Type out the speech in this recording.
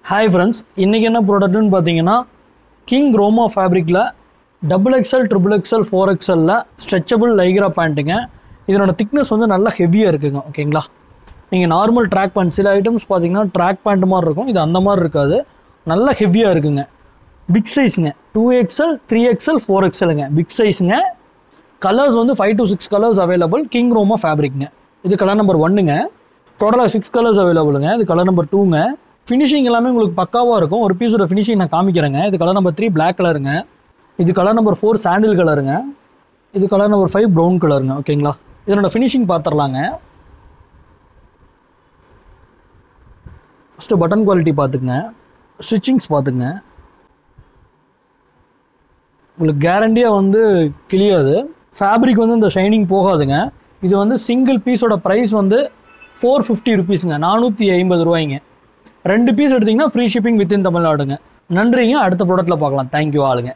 Hi friends, இன்னைக்கு என்ன ப்ராடக்ட்னு பார்த்தீங்கன்னா கிங் ரோமா ஃபேப்ரிக்கில் XXL, XXL, 4XL stretchable lycra பேண்ட்டுங்க. இதனோட திக்னஸ் வந்து நல்லா ஹெவியாக இருக்குங்க. ஓகேங்களா, நீங்கள் நார்மல் ட்ராக் பேண்ட் சில ஐட்டம்ஸ் பார்த்தீங்கன்னா ட்ராக் பேண்ட் மாதிரி இருக்கும், இது அந்த மாதிரி இருக்காது, நல்லா ஹெவியாக இருக்குங்க. பிக் சைஸுங்க, 2XL, 3XL, 4XLங்க, பிக் சைஸுங்க. கலர்ஸ் வந்து 5 to 6 colours available. King Roma ஃபேப்ரிக்ங்க. இது கலர் நம்பர் 1ங்க. டோட்டலாக 6 கலர்ஸ் அவைலபிளுங்க. இது கலர் நம்பர் 2ங்க. ஃபினிஷிங் எல்லாமே உங்களுக்கு பக்காவாக இருக்கும். ஒரு பீஸோட ஃபினிஷிங் நான் காமிக்கிறேங்க. இது கலர் நம்பர் 3 பிளாக் கலருங்க. இது கலர் நம்பர் 4 சாண்டில் கலருங்க. இது கலர் நம்பர் 5 ப்ரௌன் கலருங்க. ஓகேங்களா, இதனோட ஃபினிஷிங் பார்த்துடலாங்க. ஃபஸ்ட்டு பட்டன் குவாலிட்டி பார்த்துக்குங்க, ஸ்டிச்சிங்ஸ் பார்த்துக்குங்க. உங்களுக்கு கேரண்டியாக வந்து கிளியாது, ஃபேப்ரிக் வந்து இந்த ஷைனிங் போகாதுங்க. இது வந்து சிங்கிள் பீஸோட ப்ரைஸ் வந்து 450 ருபீஸுங்க, 450 ரூபாய்ங்க. 2 பீஸ் எடுத்திங்கன்னா ஃப்ரீ ஷிப்பிங் வித்தின் தமிழ்நாடுங்க. நன்றிங்க. அடுத்த ப்ராடக்ட்டில் பார்க்கலாம். தேங்க்யூ ஆளுங்க.